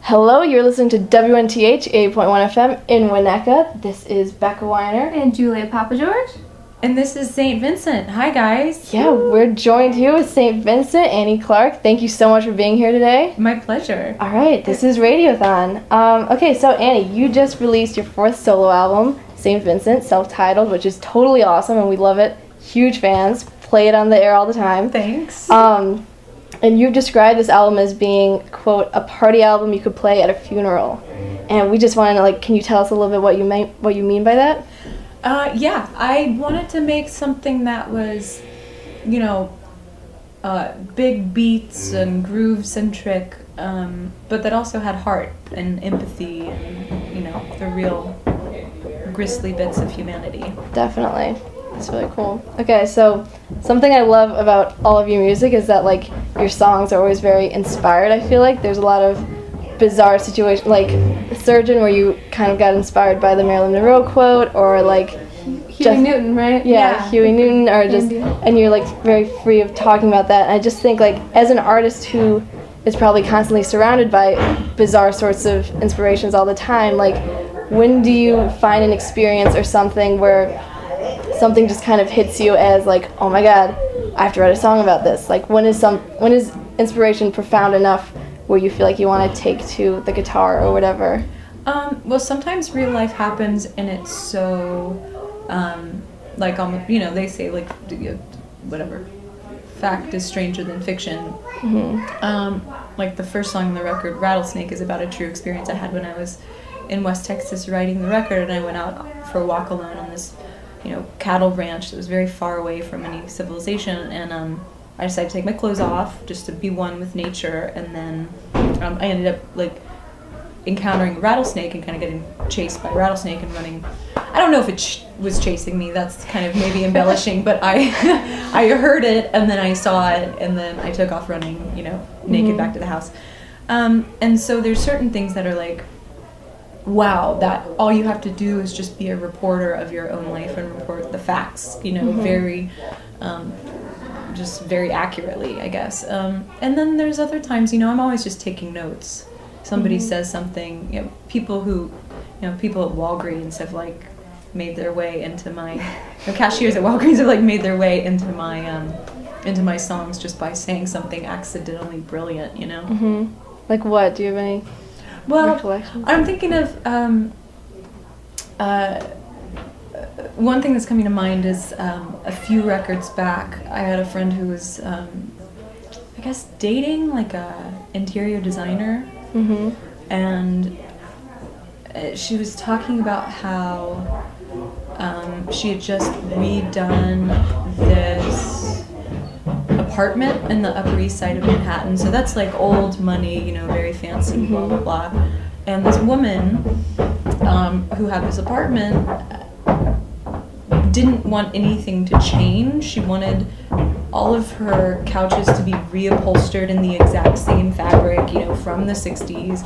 Hello, you're listening to WNTH 8.1 FM in Winnetka. This is Becca Weiner. And Julia Papa George. And this is St. Vincent. Hi, guys. Yeah, we're joined here with St. Vincent, Annie Clark. Thank you so much for being here today. My pleasure. All right, this is Radiothon. Okay, so Annie, you just released your fourth solo album, St. Vincent, self-titled, which is totally awesome, and we love it. Huge fans. Play it on the air all the time. Thanks. And you've described this album as being, quote, a party album you could play at a funeral. And we just wanted to, can you tell us a little bit what you mean by that? Yeah, I wanted to make something that was, big beats and groove-centric, but that also had heart and empathy and, the real grisly bits of humanity. Definitely. That's really cool. Okay, so something I love about all of your music is that, your songs are always very inspired, I feel like. There's a lot of bizarre situations, like Surgeon, where you kind of got inspired by the Marilyn Monroe quote, or, Huey Newton, right? Yeah, Huey Newton, or just, and you're, very free of talking about that. And I just think, as an artist who is probably constantly surrounded by bizarre sorts of inspirations all the time, when do you find an experience or something where something just kind of hits you as oh my god, I have to write a song about this? When is inspiration profound enough where you feel like you want to take to the guitar or whatever? Well, sometimes real life happens and it's so, they say whatever, fact is stranger than fiction. Mm-hmm. The first song on the record, Rattlesnake, is about a true experience I had when I was in West Texas writing the record, and I went out for a walk alone on this cattle ranch that was very far away from any civilization, and I decided to take my clothes off just to be one with nature, and then I ended up encountering a rattlesnake and kind of getting chased by a rattlesnake and running. I don't know if it was chasing me, that's kind of maybe embellishing, but I heard it, and then I saw it, and then I took off running, naked back to the house. And so there's certain things that are wow, that all you have to do is just be a reporter of your own life and report the facts, very, just very accurately, I guess. And then there's other times, I'm always just taking notes. Somebody says something, people at Walgreens have made their way into my, cashiers at Walgreens have made their way into my songs just by saying something accidentally brilliant, Mm-hmm. What? Do you have any? Well, I'm thinking of one thing that's coming to mind is a few records back, I had a friend who was, dating a interior designer, and she was talking about how she had just redone this apartment in the Upper East Side of Manhattan, so that's old money, very fancy, blah blah blah. And this woman who had this apartment didn't want anything to change. She wanted all of her couches to be reupholstered in the exact same fabric, from the 60s,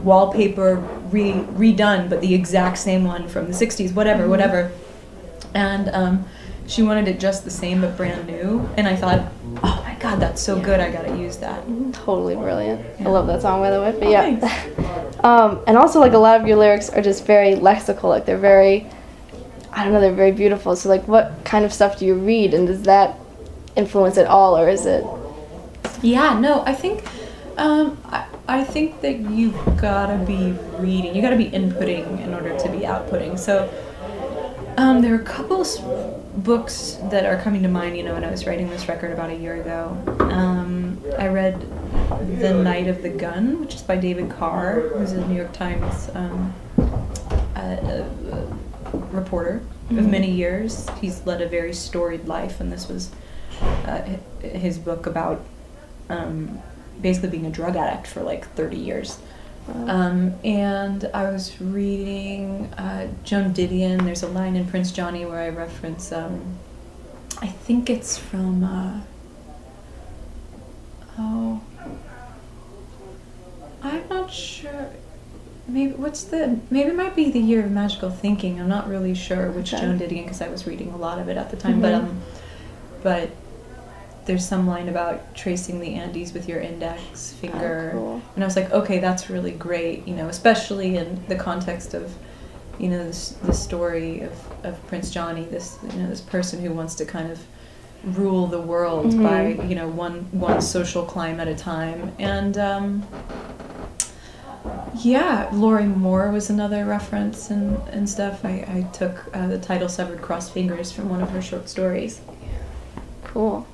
wallpaper redone, but the exact same one from the 60s, whatever. And she wanted it just the same but brand new, and I thought, oh my god, that's so good, I gotta use that. Totally brilliant. Yeah. I love that song, by the way, but yeah. And also, a lot of your lyrics are just very lexical, they're very, they're very beautiful. So, what kind of stuff do you read, and does that influence at all, or is it? Yeah, no, I think, I think that you've gotta be reading, you gotta be inputting in order to be outputting. So, there are a couple books that are coming to mind, when I was writing this record about a year ago. I read The Night of the Gun, which is by David Carr, who's a New York Times reporter of many years. He's led a very storied life, and this was his book about basically being a drug addict for 30 years. And I was reading Joan Didion. There's a line in Prince Johnny where I reference, I think it's from, I'm not sure. Maybe it might be The Year of Magical Thinking. I'm not really sure which Joan Didion, because I was reading a lot of it at the time. But there's some line about tracing the Andes with your index finger. Oh, cool. And I was like, okay, that's really great, you know, especially in the context of, you know, the story of Prince Johnny, this, you know, this person who wants to kind of rule the world by, you know, one social climb at a time. And yeah, Laurie Moore was another reference and stuff. I took the title Severed Crossed Fingers from one of her short stories. Cool.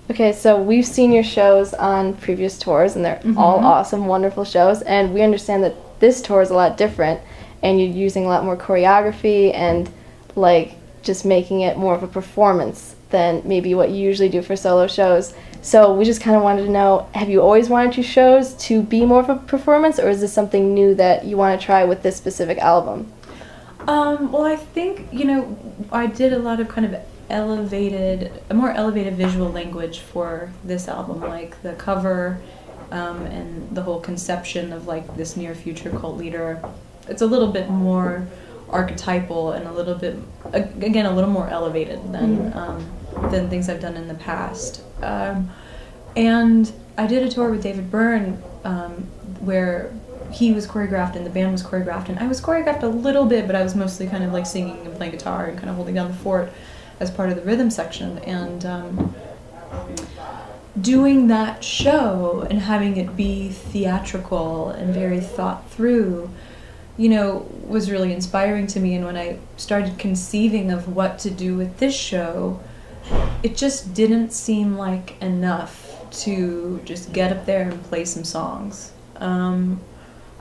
Okay, so we've seen your shows on previous tours, and they're all awesome, wonderful shows, and we understand that this tour is a lot different, and you're using a lot more choreography and, like, just making it more of a performance than maybe what you usually do for solo shows. So we just kind of wanted to know, have you always wanted your shows to be more of a performance, or is this something new that you want to try with this specific album? Well, I think, you know, I did a lot of kind of more elevated visual language for this album, like the cover and the whole conception of like this near future cult leader. It's a little bit more archetypal and a little bit, again, a little more elevated than things I've done in the past. And I did a tour with David Byrne where he was choreographed and the band was choreographed, and I was choreographed a little bit, but I was mostly kind of like singing and playing guitar and kind of holding down the fort as part of the rhythm section. And doing that show and having it be theatrical and very thought through, you know, was really inspiring to me. And when I started conceiving of what to do with this show, it just didn't seem like enough to just get up there and play some songs.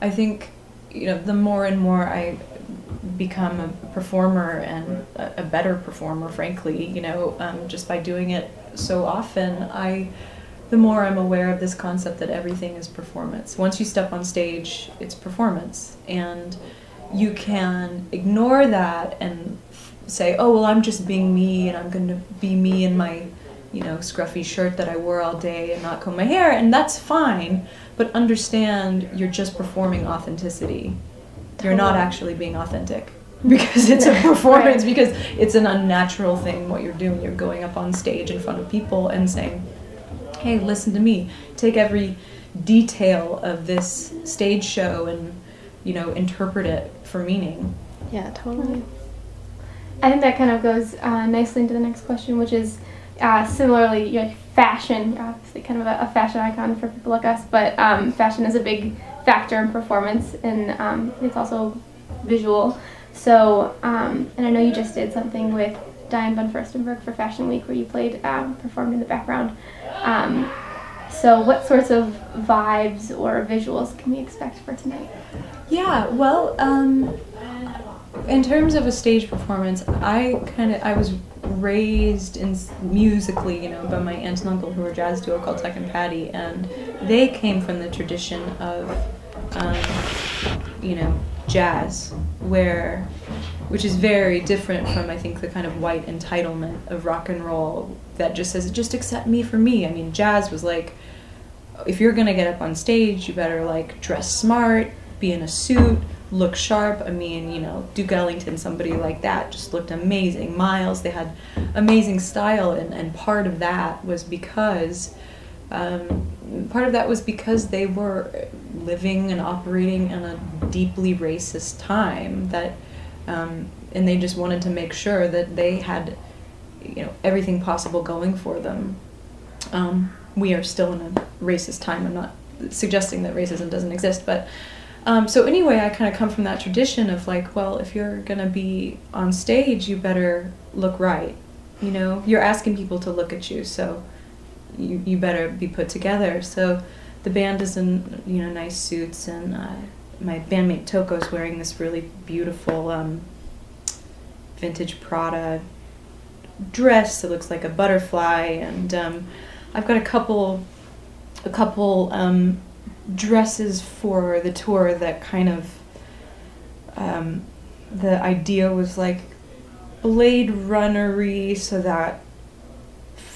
I think, you know, the more and more I become a performer and a better performer, frankly, you know, just by doing it so often, the more I'm aware of this concept that everything is performance. Once you step on stage, it's performance. And you can ignore that and say, oh, well, I'm just being me, and I'm going to be me in my, you know, scruffy shirt that I wore all day and not comb my hair, and that's fine. But understand, you're just performing authenticity. You're not actually being authentic, because it's a performance, right. Because it's an unnatural thing what you're doing. You're going up on stage in front of people and saying, hey, listen to me. Take every detail of this stage show and, you know, interpret it for meaning. Yeah, totally. I think that kind of goes nicely into the next question, which is similarly, you know, fashion. You're obviously kind of a fashion icon for people like us, but fashion is a big factor in performance, and it's also visual. So, and I know you just did something with Diane von Furstenberg for Fashion Week where you performed in the background. So what sorts of vibes or visuals can we expect for tonight? Yeah, well, in terms of a stage performance, I was raised musically, you know, by my aunt and uncle, who were a jazz duo called Tuck and Patty, and they came from the tradition of, you know, jazz, which is very different from, I think, the kind of white entitlement of rock and roll that just says, just accept me for me. I mean, jazz was like, if you're gonna get up on stage, you better like dress smart, be in a suit, look sharp. I mean, you know, Duke Ellington, somebody like that, just looked amazing. Miles, they had amazing style, and part of that was because they were living and operating in a deeply racist time that, and they just wanted to make sure that they had, you know, everything possible going for them. We are still in a racist time. I'm not suggesting that racism doesn't exist, but so anyway, I kind of come from that tradition of like, well, if you're gonna be on stage, you better look right. You know, you're asking people to look at you, so you better be put together. So the band is in, you know, nice suits, and my bandmate Toko's wearing this really beautiful vintage Prada dress that looks like a butterfly, and I've got a couple dresses for the tour that kind of the idea was like Blade Runner-y, so that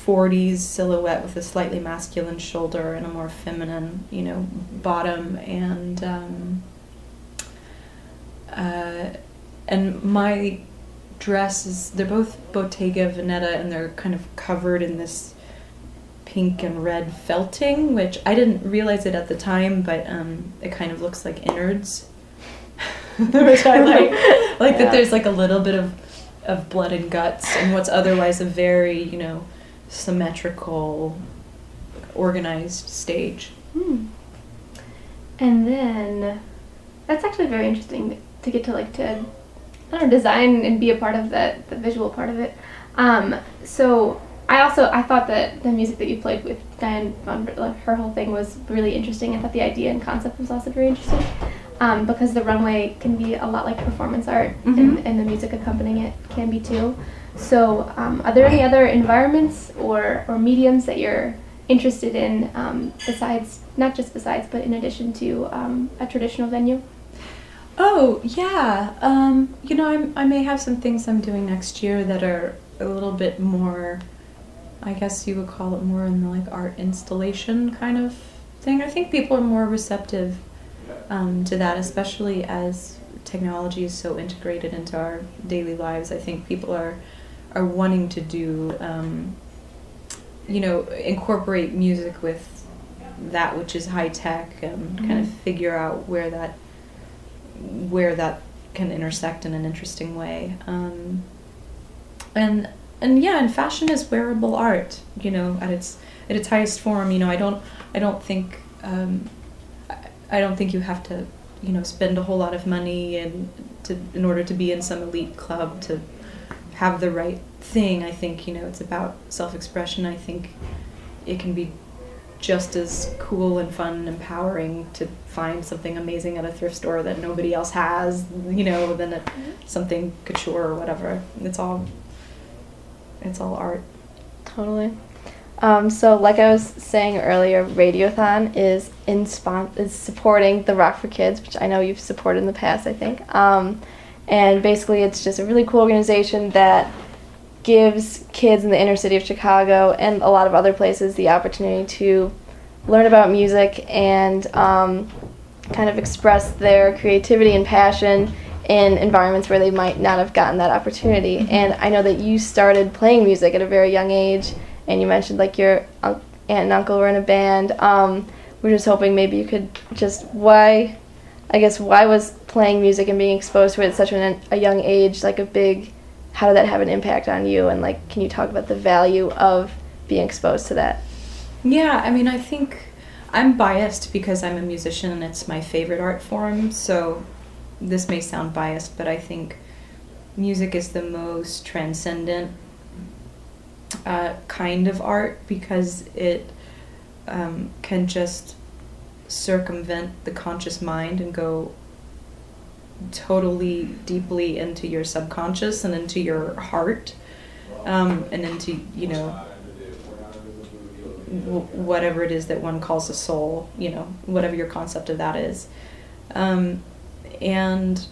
40s silhouette with a slightly masculine shoulder and a more feminine, you know, bottom, and my dresses, they're both Bottega Veneta, and they're kind of covered in this pink and red felting, which I didn't realize it at the time, but it kind of looks like innards, which I like that there's like a little bit of blood and guts in what's otherwise a very, you know, symmetrical, organized stage. And then that's actually very interesting to get to I don't know, design and be a part of the visual part of it. So I thought that the music that you played with Diane her whole thing was really interesting. I thought the idea and concept was also very interesting, because the runway can be a lot like performance art, and the music accompanying it can be too. So are there any other environments or mediums that you're interested in, but in addition to a traditional venue? Oh, yeah. You know, I may have some things I'm doing next year that are a little bit more, I guess you would call it more in the like art installation kind of thing. I think people are more receptive to that, especially as technology is so integrated into our daily lives. I think people are wanting to do, you know, incorporate music with that which is high tech, and kind of figure out where that can intersect in an interesting way. And yeah, and fashion is wearable art, you know, at its highest form. You know, I don't think you have to, you know, spend a whole lot of money in order to be in some elite club to have the right thing. I think, you know, it's about self-expression. I think it can be just as cool and fun and empowering to find something amazing at a thrift store that nobody else has, you know, than something couture or whatever. It's all art. Totally. So like I was saying earlier, Radiothon is supporting the Rock for Kids, which I know you've supported in the past, I think. And basically it's just a really cool organization that gives kids in the inner city of Chicago and a lot of other places the opportunity to learn about music and kind of express their creativity and passion in environments where they might not have gotten that opportunity. And I know that you started playing music at a very young age, and you mentioned like your aunt and uncle were in a band. We're just hoping maybe you could just why was playing music and being exposed to it at such a young age like a big, how did that have an impact on you, and like can you talk about the value of being exposed to that? Yeah, I mean, I think I'm biased because I'm a musician and it's my favorite art form, so this may sound biased, but I think music is the most transcendent kind of art because it can just circumvent the conscious mind and go totally deeply into your subconscious and into your heart, and into, you know, whatever it is that one calls a soul, you know, whatever your concept of that is. And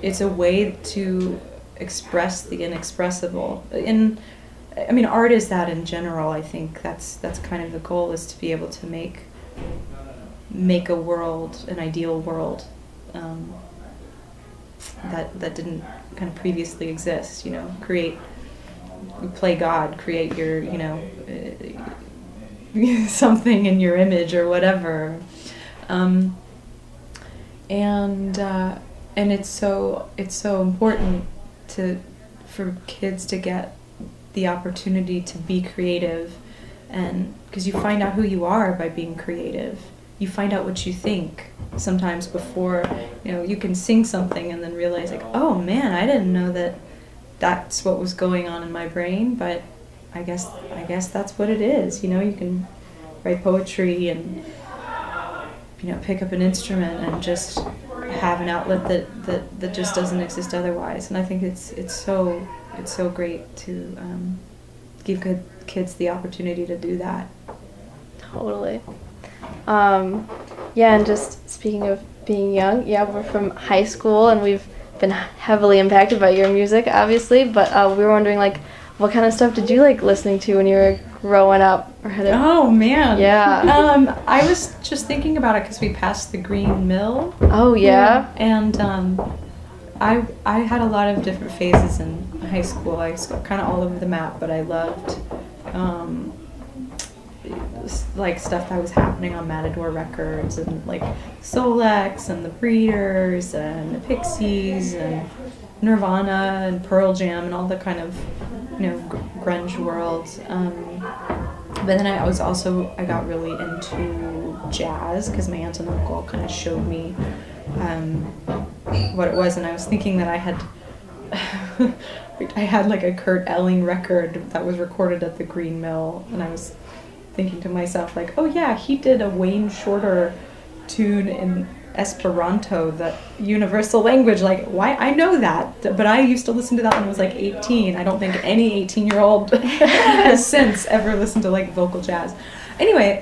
it's a way to express the inexpressible. And I mean, art is that in general. I think that's kind of the goal, is to be able to make a world, an ideal world, that didn't kind of previously exist. You know, play God, create your, you know, something in your image or whatever. And it's so important for kids to get the opportunity to be creative, and because you find out who you are by being creative. You find out what you think sometimes before, you know, you can sing something and then realize like, oh man, I didn't know that's what was going on in my brain, but I guess that's what it is. You know, you can write poetry and, you know, pick up an instrument and just have an outlet that just doesn't exist otherwise. And I think it's so great to give kids the opportunity to do that. Totally. Yeah, and just speaking of being young, yeah, we're from high school and we've been heavily impacted by your music, obviously, but we were wondering, like, what kind of stuff did you like listening to when you were growing up? Oh, man. Yeah. I was just thinking about it because we passed the Green Mill. Oh, yeah? And I had a lot of different phases in high school. I was kind of all over the map, but I loved, like stuff that was happening on Matador Records, and like Solex and the Breeders and the Pixies and Nirvana and Pearl Jam and all the kind of, you know, grunge world. But then I got really into jazz because my aunt and uncle kind of showed me what it was, and I was thinking that I had like a Kurt Elling record that was recorded at the Green Mill, and I was thinking to myself like, oh yeah, he did a Wayne Shorter tune in Esperanto, that universal language. Like, why? I know that, but I used to listen to that when I was like 18. I don't think any 18-year-old has since ever listened to like vocal jazz. Anyway,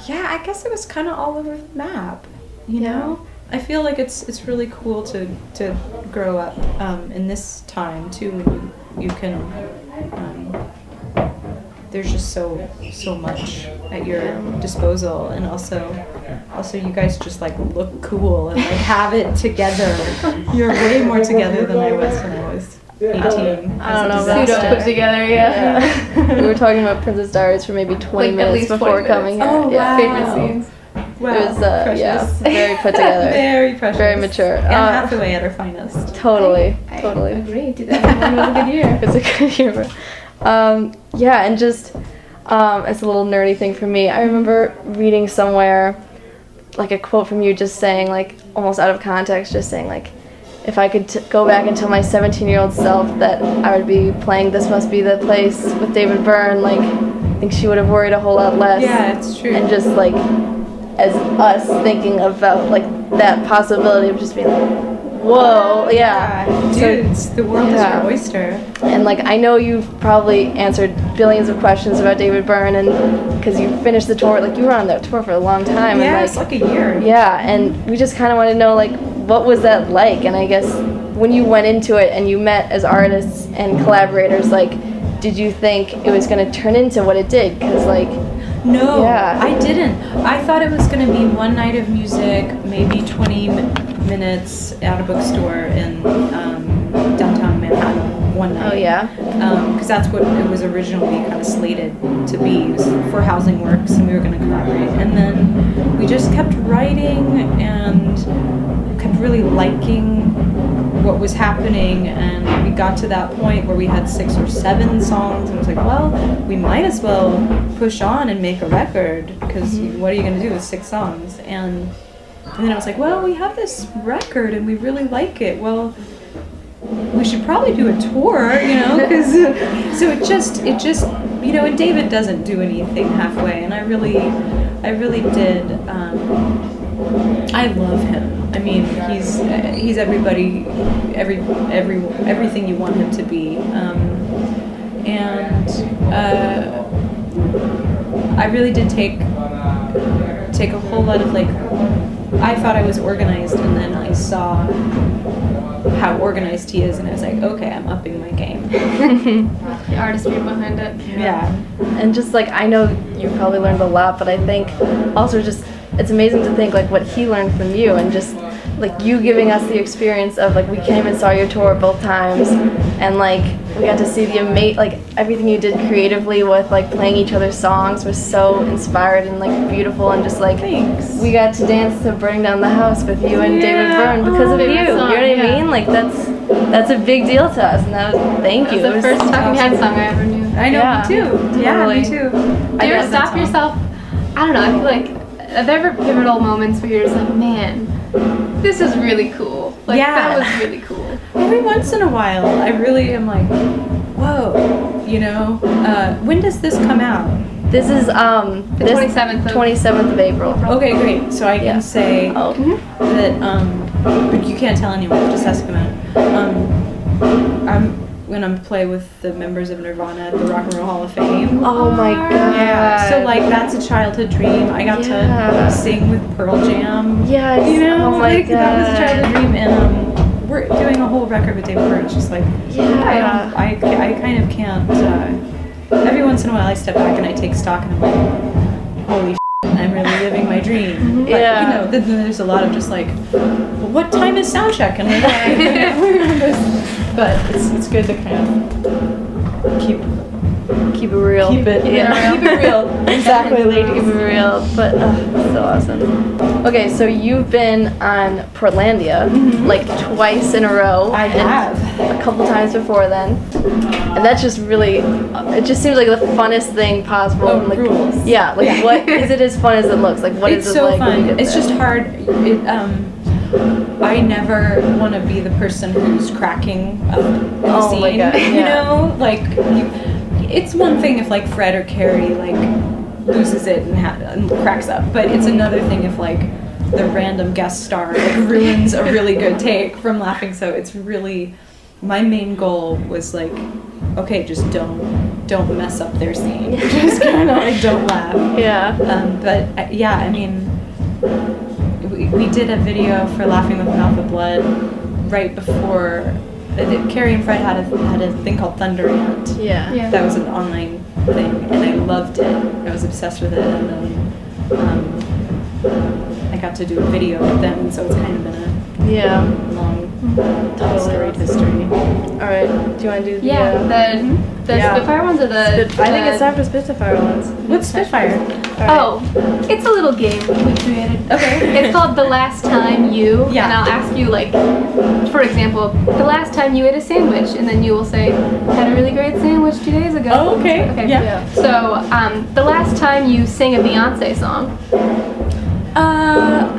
yeah, I guess it was kind of all over the map, you know? I feel like it's really cool to grow up in this time too, when you can there's just so much at your disposal, and also you guys just like look cool and like have it together. You're way more together than I was when I was 18. I don't know about that. Put together, yeah. We were talking about Princess Diaries for maybe 20 like minutes before coming here. Oh, wow. Favorite scenes. Wow, it was very put together. Very precious. Very mature. And Hathaway at her finest. Totally. I agree. 2001 was a good year. It's a good year. Yeah, and just it's a little nerdy thing for me. I remember reading somewhere like a quote from you just saying, like, almost out of context, just saying like, if I could go back and tell my 17-year-old self that I would be playing This Must Be the Place with David Byrne, like, I think she would have worried a whole lot less. Yeah, it's true. And just like, as us thinking about like that possibility of just being like, whoa, yeah. Dudes, the world is your oyster. And like, I know you've probably answered billions of questions about David Byrne, and because you finished the tour, like you were on that tour for a long time. Yeah, and, it's like a year. Yeah, and we just kind of want to know, like, what was that like? And I guess when you went into it and you met as artists and collaborators, like, did you think it was going to turn into what it did? Because like, no, yeah. I didn't. I thought it was going to be one night of music, maybe 20 minutes at a bookstore in downtown Manhattan one night. Oh, yeah? Because that's what it was originally kind of slated to be. It was for Housing Works, and we were going to collaborate. And then we just kept writing and kept really liking what was happening, and we got to that point where we had 6 or 7 songs, and it was like, well, we might as well push on and make a record, because what are you going to do with 6 songs? And then I was like, well, we have this record and we really like it. Well, we should probably do a tour, you know, because so it just, you know, and David doesn't do anything halfway, and I really did. I love him. I mean, he's everybody, everything you want him to be, and I really did take a whole lot of, like, I thought I was organized, and then I saw how organized he is, and I was like, okay, I'm upping my game. The artistry behind it. Yeah. And just like, I know you probably learned a lot, but I think also just, it's amazing to think like what he learned from you, and just like you giving us the experience of, like, we came and saw your tour both times, and like we got to see the like everything you did creatively with like playing each other's songs was so inspired and like beautiful, and just like, thanks. We got to dance to Burning Down the House with you and David Byrne because of you. You know what I mean? Like that's a big deal to us, and that was, thank you. That's the first Talking Heads song I ever knew. I know, me too. Yeah, totally. me too. Do you ever stop yourself? I don't know, I feel like, are there ever pivotal moments where you're just like, man, this is really cool. Like, that was really cool. Every once in a while, I really am like, whoa, you know? When does this come out? This is the 27th of April. Okay, great. So I can say that, but you can't tell anyone, just ask him out. I'm gonna play with the members of Nirvana at the Rock and Roll Hall of Fame. Oh my god. Yeah, so like that's a childhood dream. I got to sing with Pearl Jam. Yes. You know, oh my like god. that was a childhood dream, and we're doing a whole record with David Byrne. It's just like, I kind of can't. Every once in a while, I step back and I take stock, and I'm like, holy shit, I'm really living my dream. But, you know, then there's a lot of just like, well, what time is sound check? And like, but it's good to kind of keep it real. Keep it real. Exactly, like keep it real. But so awesome. Okay, so you've been on Portlandia like twice in a row. I have. A couple times before then. And that's just really, it just seems like the funnest thing possible. Oh, like, rules. Yeah, like what, is it as fun as it looks? Like what is It's it so like? when you fun. get It's there? just hard. I never want to be the person who's cracking up the Oh scene. my God, You yeah. know, like it's one thing if like Fred or Carrie like loses it and cracks up, but it's another thing if like the random guest star like ruins a really good take from laughing. So it's really, my main goal was like, okay, just don't mess up their scene. Just kind of like don't laugh. Yeah. But yeah, I mean, we did a video for Laughing with Mouth of Blood right before. Carrie and Fred had a thing called Thunder Ant. Yeah. Yeah. That was an online thing, and I loved it. I was obsessed with it, and then I got to do a video with them, and so it's kind of been a Yeah. long, Totally. storied history. All right. Do you want to do the? The Yeah. Spitfire ones or the? I think it's time for Spitfire ones. What's Spitfire? Oh, it's a little game we created. Okay. It's called The Last Time You. Yeah. And I'll ask you, like, for example, the last time you ate a sandwich, and then you will say, had a really great sandwich 2 days ago. Oh, okay. Okay. Yeah. So, the last time you sang a Beyonce song.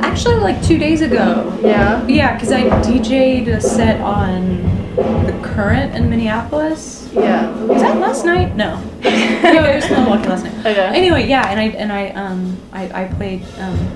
Actually, like 2 days ago. Yeah. Yeah, because I DJ'd a set on The Current in Minneapolis. Yeah. Was that last night? No. No, it was Milwaukee last night. Okay. Anyway, yeah, and I played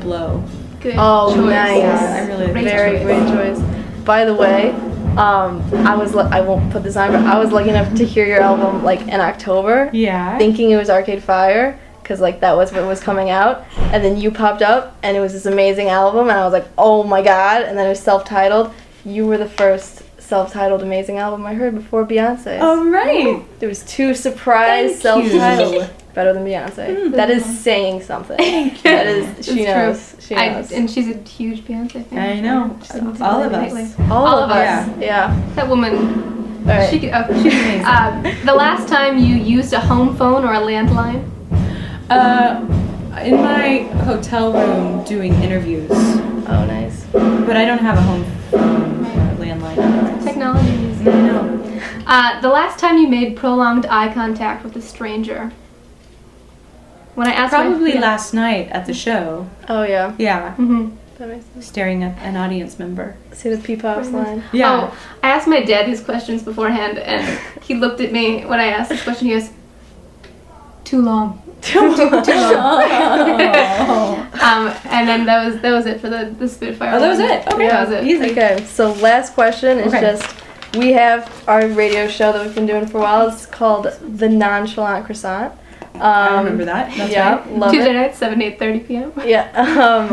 Blow. Good Oh, choice. nice. Yeah, I really Great Very choice. great choice. By the way, I won't put this on, but I was lucky enough to hear your album like in October, Yeah. thinking it was Arcade Fire, because like that was what was coming out, and then you popped up, and it was this amazing album, and I was like, oh my god, and then it was self-titled. You were the first self-titled amazing album I heard before Beyonce. All right. There was 2 surprise Thank you. self-titled. Better than Beyonce. That is saying something. That is, she It's knows. true. She knows. And she's a huge Beyonce fan. I know. She's been to All of Beyonce us. lately. All of us. Yeah. Yeah. That woman, All right. she could, she's amazing. The last time you used a home phone or a landline? In my hotel room doing interviews, Oh, nice. but I don't have a home phone or landline. Technology is. I know. The last time you made prolonged eye contact with a stranger? When I asked Probably last night at the show. Oh, yeah. Yeah. Mm-hmm. That makes sense. Staring at an audience member. See the P-Pops line. Yeah. Oh, I asked my dad these questions beforehand, and he looked at me when I asked this question. He goes, "Too long." Too long. And then that was it for the Spitfire. Oh, that was one. it? Okay. That was it. Easy. Okay, so last question is Okay. just, we have our radio show that we've been doing for a while. It's called The Nonchalant Croissant. I remember that. That's yeah, right. love Tuesday it. night, 7 to 8:30 p.m. Yeah,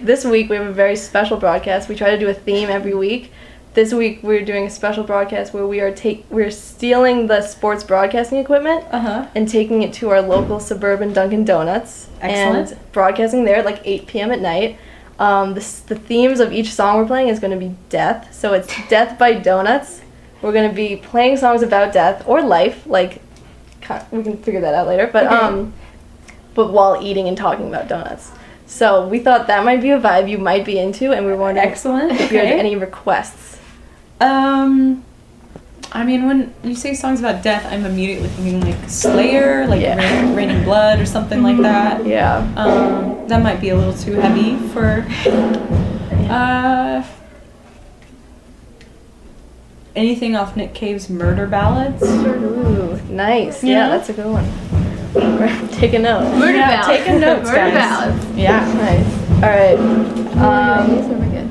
this week we have a very special broadcast. We try to do a theme every week. This week we're doing a special broadcast where we're stealing the sports broadcasting equipment and taking it to our local suburban Dunkin' Donuts. Excellent. And broadcasting there at like 8 p.m. at night. The themes of each song we're playing is going to be death. So it's Death by Donuts. We're going to be playing songs about death or life. Like, we can figure that out later. But Okay. but while eating and talking about donuts. So we thought that might be a vibe you might be into, and we were wondering Excellent. if you had Okay. any requests. I mean, when you say songs about death, I'm immediately thinking like Slayer, like Yeah. Raining Blood or something like that. Yeah. That might be a little too heavy for. Anything off Nick Cave's Murder Ballads? Ooh, nice. You Yeah, know? that's a good one. Take a note. Murder Yeah, ballads. take a note, Murder guys. ballads. Yeah. Nice. All right. These are really good.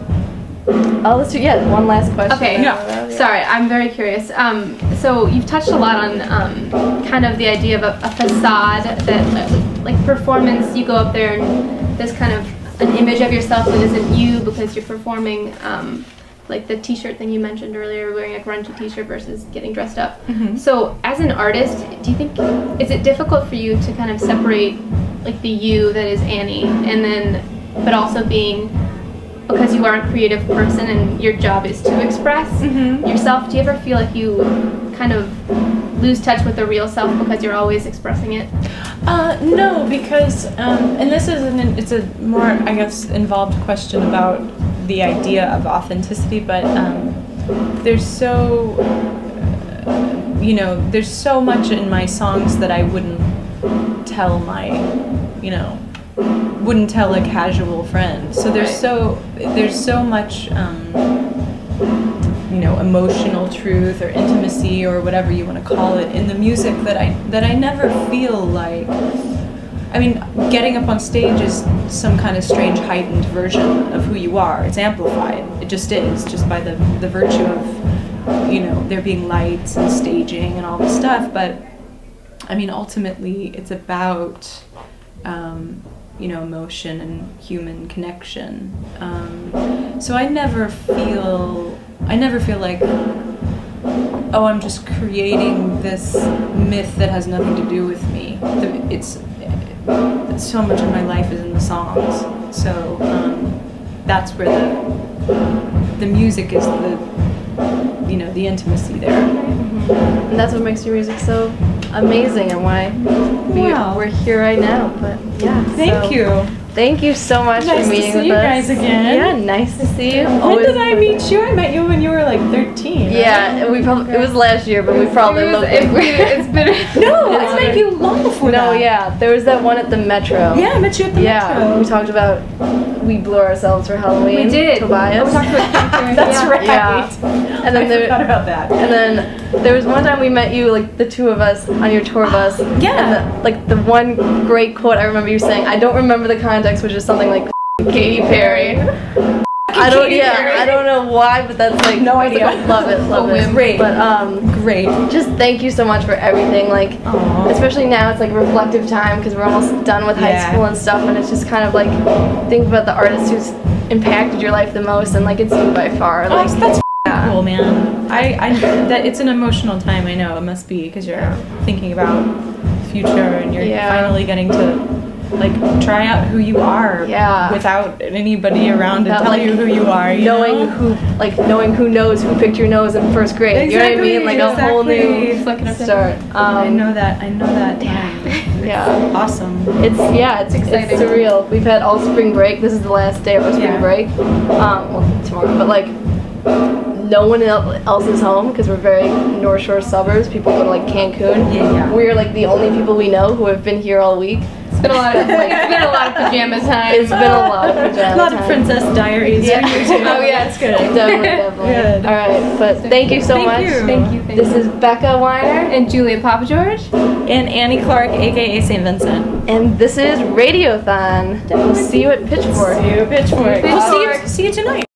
Let's do one last question. Okay. Yeah. Sorry, I'm very curious. So you've touched a lot on kind of the idea of a facade that, like performance, you go up there and there's kind of an image of yourself that isn't you because you're performing, like the t-shirt thing you mentioned earlier, wearing a grungy t-shirt versus getting dressed up. So as an artist, do you think, is it difficult for you to kind of separate like the you that is Annie and then, but also being, because you are a creative person and your job is to express yourself, do you ever feel like you kind of lose touch with the real self because you're always expressing it? No, because and this is it's a more, I guess, involved question about the idea of authenticity, but there's so there's so much in my songs that I wouldn't tell wouldn't tell a casual friend. So there's so much emotional truth or intimacy or whatever you want to call it in the music that I never feel like. I mean, getting up on stage is some kind of strange heightened version of who you are. It's amplified. It just is, just by the virtue of there being lights and staging and all this stuff. But I mean, ultimately, it's about emotion and human connection. So I never feel like, oh, I'm just creating this myth that has nothing to do with me. It's so much of my life is in the songs. So that's where the music is the intimacy there. Mm-hmm. And that's what makes your music so amazing and why we're here right now. But yeah, thank you. Thank you so much for meeting with us. Nice to see you guys again. Yeah, nice to see you. When did I meet you? I met you when you were like 13. Yeah, right? It was last year, but we probably looked. It's been no, I met you long before that. No, yeah, there was that one at the Metro. Yeah, I met you at the Metro. Yeah, we talked about we blew ourselves for Halloween. We did. Tobias. We talked about That's right. Yeah. And then I forgot about that. And then there was one time we met you, like the two of us on your tour bus. Yeah. And the one great quote I remember you saying. I don't remember the context, which is something like Katy Perry. I don't know why, but that's like no idea. Love it. Great. But great. Just thank you so much for everything. Like, especially now it's like reflective time because we're almost done with high school and stuff, and it's just kind of like think about the artist who's impacted your life the most, and like it's you by far. Like, that's cool, man. I that it's an emotional time. I know it must be because you're thinking about the future and you're finally getting to like try out who you are without anybody around to tell you who you are. Knowing who knows who picked your nose in first grade. Exactly, you know what I mean? Like a whole new start. I know that time. Yeah. Awesome. It's exciting. It's surreal. We've had all spring break. This is the last day of our spring break. Well, tomorrow, but like no one else is home because we're very North Shore suburbs. People go to like Cancun. Yeah. We're like the only people we know who have been here all week. It's been a lot of pajama time. It's been a lot of pajama time. A lot of Princess Diaries. Yeah. Oh yeah, it's good. Definitely. Good. All right, but thank you so much. Thank you. This is Becca Weiner and Julia Papageorge and Annie Clark, aka St. Vincent. And this is Radiothon. We'll see you at Pitchfork. See you tonight.